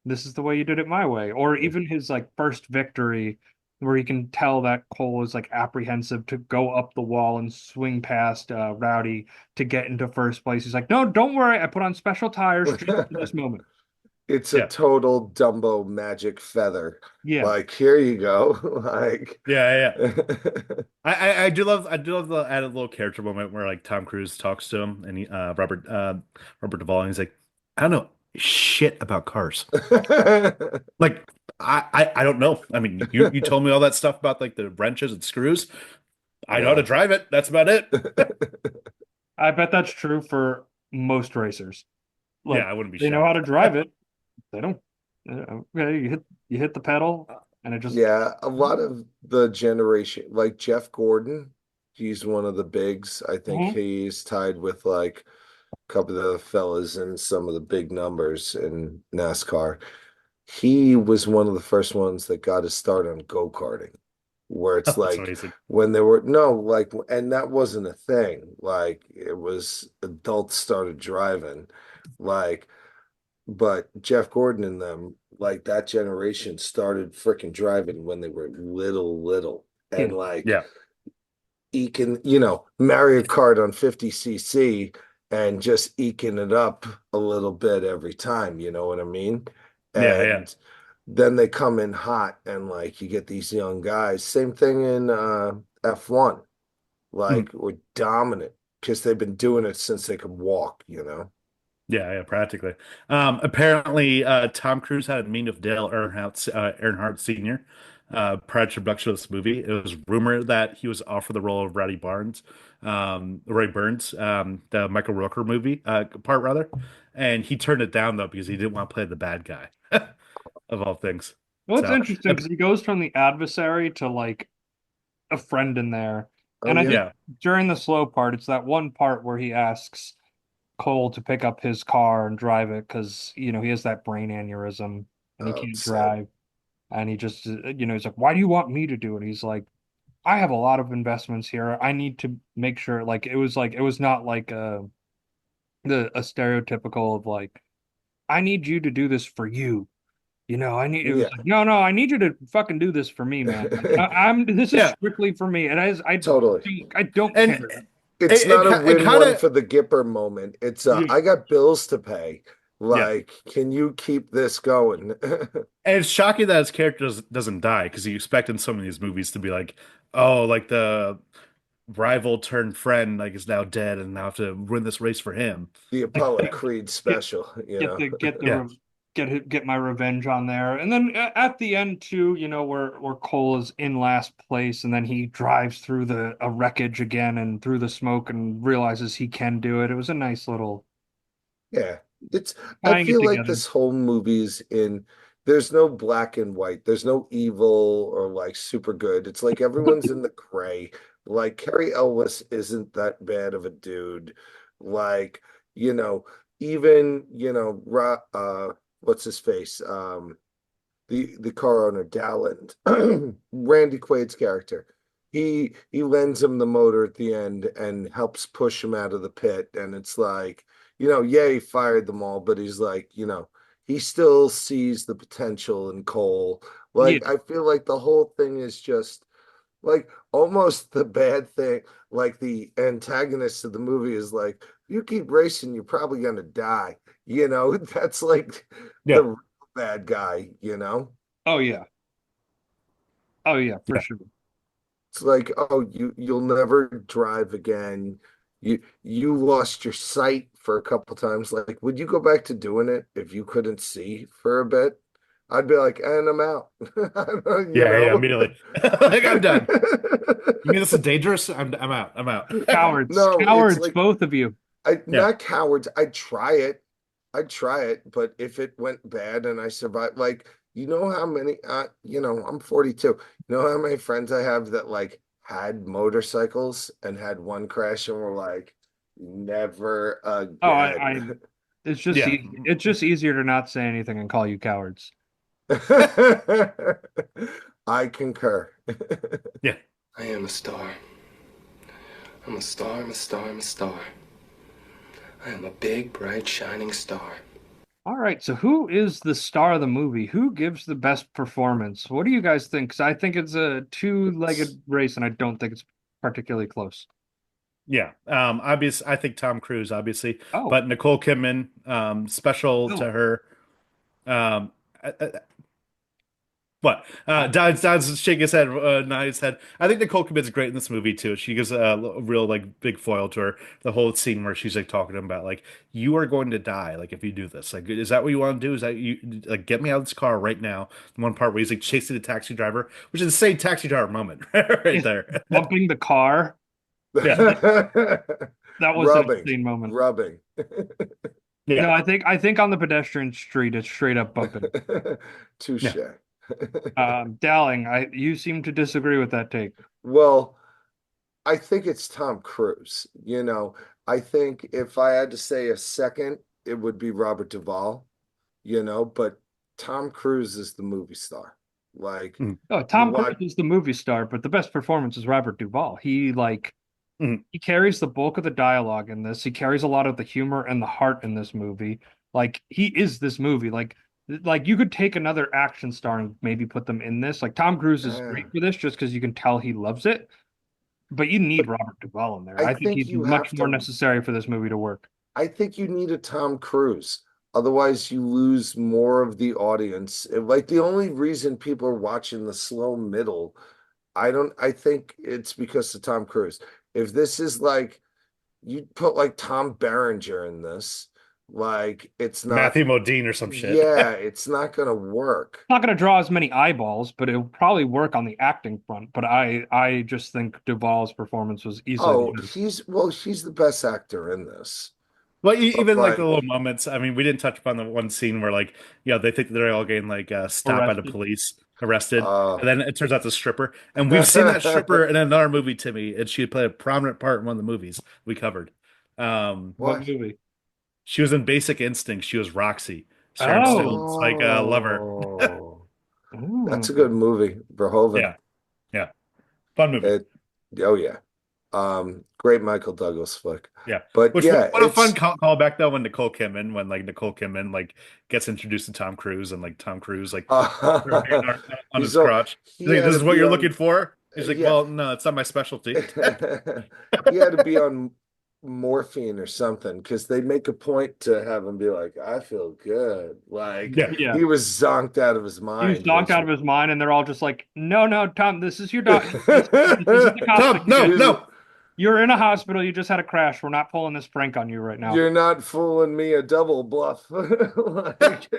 This is the way you did it my way." Or even his like first victory where you can tell that Cole is like apprehensive to go up the wall and swing past Rowdy to get into first place. He's like, "No, don't worry. I put on special tires just for this moment." It's a Yeah. total Dumbo magic feather. Yeah. Like, here you go. Like, Yeah. Yeah. I do love the added little character moment where like Tom Cruise talks to him and Robert Duvall, and he's like, I don't know shit about cars. Like I don't know. I mean, you told me all that stuff about like the wrenches and screws. I know how to yeah. drive it. That's about it. I bet that's true for most racers. Yeah, Like I wouldn't be they know how shocked. to drive it. They don't. Okay, you hit the pedal. and it just Yeah, a lot of the generation, like Jeff Gordon, he's one of the bigs. I think Mhm. he's tied with like a couple of the fellas in some of the big numbers in NASCAR. He was one of the first ones that got his start on go-karting, where it's That's like amazing. when there were no, like, and that wasn't a thing. Like, it was adults started driving, like, but Jeff Gordon and them, like that generation started freaking driving when they were little, and kids. like Yeah. eking, Mario Kart on 50cc and just eking it up a little bit every time, you know what I mean? Yeah. Yeah. And then they come in hot and like you get these young guys. Same thing in F1. Mm. Like we're dominant because they've been doing it since they could walk. Yeah, yeah, practically. Apparently, Tom Cruise had a meeting with Dale Earnhardt Sr. Prior to production of this movie. It was rumored that he was offered the role of Ray Burns, the Michael Rooker movie part rather, and he turned it down though because he didn't want to play the bad guy of all things. Well, it's So, interesting because he goes from the adversary to like a friend in there. Oh And I think yeah. yeah, during the slow part, it's that one part where he asks Cole to pick up his car and drive it because, he has that brain aneurysm and he Oh, can't it's sad. drive. And he just, he's like, why do you want me to do it? He's like, I have a lot of investments here. I need to make sure, like, it was not like a stereotypical of like, I need you to do this for you. It was Yeah. like, no, I need you to fucking do this for me, man. Like, this is yeah, strictly for me. And Totally. I don't and care. It's not a it win kind one of for the Gipper moment. It's Yeah. I got bills to pay. yeah. Like, can you keep this going? And it's shocking that his character doesn't die because you expect in some of these movies to be like, oh, like the rival turned friend like is now dead and now have to win this race for him. The Like, Apollo Creed get special, you get know. the get the Yeah, re- get my revenge on there. And then at the end too, where Cole is in last place and then he drives through the a wreckage again and through the smoke and realizes he can do it. It was a nice little Yeah. It's I tying it feel like together. this whole movie's in there's no black and white. There's no evil or like super good. It's like everyone's in the gray. Like Carrie Elwes isn't that bad of a dude. Like, you know, even, what's his face? The car owner Dowland, Randy Quaid's character. He lends him the motor at the end and helps push him out of the pit. And it's like, yeah, he fired them all, but he's like, he still sees the potential in Cole. Yeah. Like, I feel like the whole thing is just like almost the bad thing. Like the antagonist of the movie is like, you keep racing, you're probably gonna die. That's like yeah, the real bad guy. Oh yeah. Oh yeah, for yeah, sure. It's like, oh, you'll never drive again. You lost your sight for a couple times. Like, would you go back to doing it if you couldn't see for a bit? I'd be like, and I'm out. you yeah, yeah. know? Immediately, like I'm done. You mean this is dangerous? I'm out. I'm out. Cowards. No, it's Cowards, like both of you. I Yeah, not cowards. I'd try it. I'd try it, but if it went bad and I survived, like, how many, I'm 42. You know how many friends I have that like had motorcycles and had one crash and were like, never Oh, I again. it's just yeah, easy. It's just easier to not say anything and call you cowards. I concur. yeah. I am a star. I'm a star, I'm a star, I'm a star. I am a big, bright, shining star. All right, so who is the star of the movie? Who gives the best performance? What do you guys think? Because I think it's a It's two-legged race, and I don't think it's particularly close. Yeah. I think Tom Cruise, obviously, Oh, but Nicole Kidman, special to no. her. Um, uh, uh, what? I, Don's shaking his head, nodding his head. I think Nicole Kidman's great in this movie too. She gives a real like big foil to her. The whole scene where she's like talking to him about like, you are going to die, like if you do this. Like, is that what you want to do? Is that you like get me out of this car right now? The one part where he's like chasing the taxi driver, which is the same taxi driver moment right is there. bumping the car. Yeah. That was an rubbing, insane moment. rubbing. Yeah. No, I think on the pedestrian street, it's straight up bumping. Touche. Yeah. Dowling, you seem to disagree with that take. Well, I think it's Tom Cruise. I think if I had to say a second, it would be Robert Duvall, but Tom Cruise is the movie star. Like Mhm. Oh, you Tom Cruise watch, is the movie star, but the best performance is Robert Duvall. Mhm. He carries the bulk of the dialogue in this. He carries a lot of the humor and the heart in this movie. Like he is this movie. Like you could take another action star and maybe put them in this. Like Tom Cruise is uh, great for this just because you can tell he loves it, but you need but Robert Duvall in there. I I think think he's you much have more to. necessary for this movie to work. I think you need a Tom Cruise. Otherwise, you lose more of the audience. Like the only reason people are watching the slow middle, I think it's because of Tom Cruise. If this is like you put like Tom Berenger in this, like it's not, Matthew Modine or some shit. yeah, it's not gonna work. Not going to draw as many eyeballs, but it'll probably work on the acting front. But I just think Duvall's performance was easily the Oh, better. he's the best actor in this. Well, But even like the little like, moments. I mean, we didn't touch upon the one scene where like, they think they're all getting like stopped by the Arrested. police, arrested, uh, and then it turns out it's a stripper. And we've seen that stripper in another movie, Timmy, and she played a prominent part in one of the movies we covered. What what? movie? She was in Basic Instinct. She was Roxy, Sharon Oh. Stone's like lover. Oh, that's a Ooh. good movie, Verhoeven. Yeah, yeah, fun movie. It, oh yeah. Great Michael Douglas flick. Yeah. But Which yeah, what a fun it's callback though when Nicole Kidman like gets introduced to Tom Cruise and like Tom Cruise like her hand on his he's all crotch. He's he like, had "This to is what be you're on looking for." He's like, yeah. "Well, no, it's not my specialty." He had to be on morphine or something because they make a point to have him be like, I feel good. Like Yeah. Yeah. he was zonked out of his He was mind, knocked which out of his mind, and they're all just like, "No, no, Tom, this is your doctor. This isn't the cops Tom, that you no, get. he's no. You're in a hospital. You just had a crash. We're not pulling this prank on you right now." you're not fooling me a double bluff. Like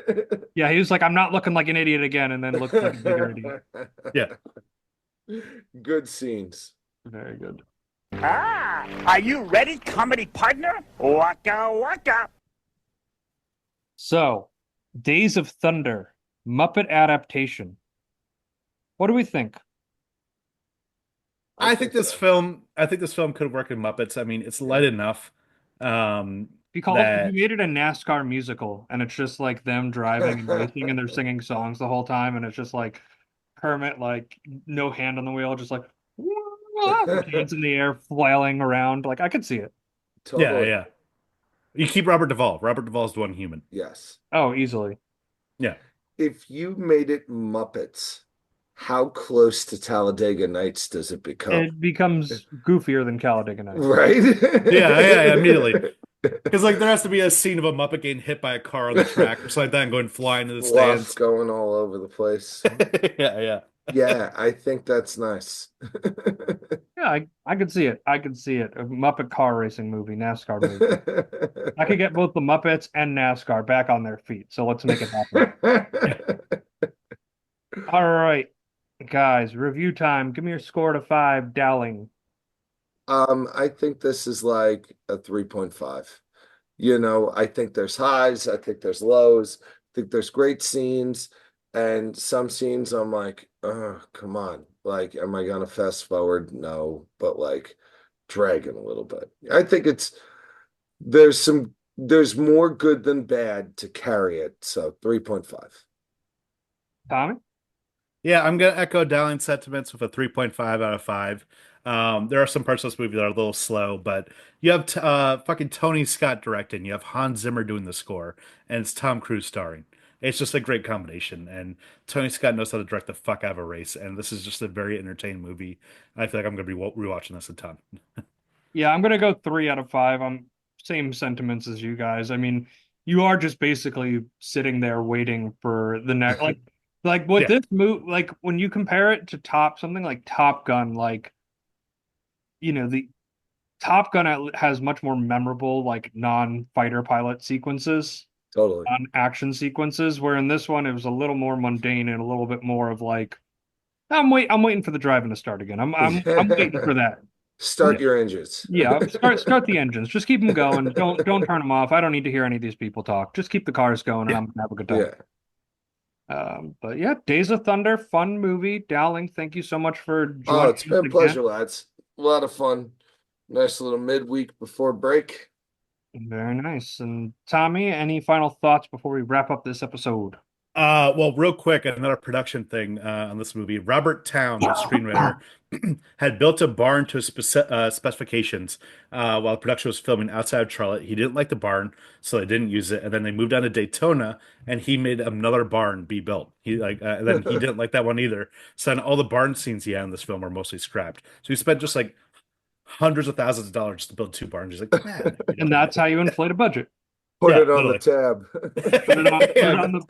Yeah, he was like, "I'm not looking like an idiot again," and then looked like a bigger idiot. Yeah. good scenes. Very good. Ah, are you ready, comedy partner? Waka waka. So, Days of Thunder, Muppet adaptation. What do we think? I think this film could work in Muppets. I mean, it's light Yeah. enough If you that made it a NASCAR musical and it's just like them driving and racing and they're singing songs the whole time and it's just like Kermit, like no hand on the wheel, just like with hands in the air flailing around. Like I could see it. yeah, Totally. yeah. You keep Robert Duvall. Robert Duvall's the one human. Yes. Oh, easily. Yeah. If you made it Muppets, how close to Talladega Nights does it become? It becomes goofier than Talladega Nights. Right? Yeah, immediately. Because like there has to be a scene of a Muppet getting hit by a car on the track or something like that and going flying to the Fluff stands. going all over the place. Yeah, yeah. Yeah, I think that's nice. Yeah, I could see it. I could see it. A Muppet car racing movie, NASCAR movie. I could get both the Muppets and NASCAR back on their feet. So let's make it happen. All right, guys, review time. Give me your score to 5, Dowling. I think this is like a 3.5. I think there's highs, I think there's lows, I think there's great scenes, and some scenes I'm like, oh, come on. Like, am I gonna fast forward? No, but like dragging a little bit. I think there's more good than bad to carry it. So 3.5. Tommy? Yeah, I'm gonna echo Dowling's sentiments with a 3.5 out of 5. There are some parts of this movie that are a little slow, but you have fucking Tony Scott directing, you have Hans Zimmer doing the score, and it's Tom Cruise starring. It's just a great combination, and Tony Scott knows how to direct the fuck out of a race, and this is just a very entertaining movie. I feel like I'm gonna be rewatching this a ton. Yeah, I'm gonna go 3 out of 5. I'm same sentiments as you guys. I mean, you are just basically sitting there waiting for the next like with Yeah, this move, like when you compare it to something like Top Gun, like the Top Gun has much more memorable like non-fighter pilot sequences, Totally. non-action sequences, where in this one it was a little more mundane and a little bit more of like I'm waiting for the driving to start again. I'm waiting for that. Start your engines. Yeah, start the engines. Just keep them going. Don't turn them off. I don't need to hear any of these people talk. Just keep the cars going and yeah. I'm gonna have a good time. Yeah. But yeah, Days of Thunder, fun movie. Dowling, thank you so much for Oh, joining it's us been a again. pleasure, lads. A lot of fun. Nice little midweek before break. Very nice. And Tommy, any final thoughts before we wrap up this episode? Well, real quick, another production thing on this movie. Robert Towne, the screenwriter, had built a barn to specifications while production was filming outside of Charlotte. He didn't like the barn, so they didn't use it. And then they moved down to Daytona, and he made another barn be built. And then he didn't like that one either. So then all the barn scenes he had in this film are mostly scrapped. So he spent just like hundreds of thousands of dollars to build two barns. He's like, man, And that's how you inflate a budget. Put yeah, it on the literally. tab. Yeah,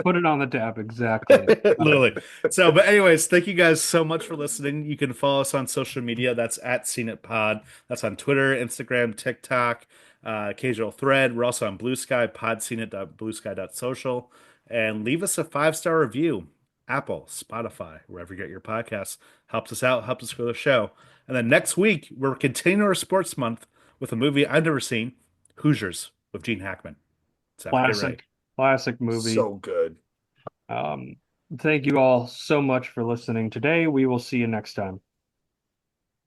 Put it on the tab. Exactly. literally. So, but anyways, thank you guys so much for listening. You can follow us on social media. That's at Seen It Pod. That's on Twitter, Instagram, TikTok, occasional thread. We're also on Blue Sky, podseenit.bluesky.social. And leave us a 5-star review. Apple, Spotify, wherever you get your podcasts. Helps us out, helps us grow the show. And then next week, we're continuing our sports month with a movie I've never seen, Hoosiers with Gene Hackman. So get ready. Classic movie. So good. Um, Thank you all so much for listening today. We will see you next time.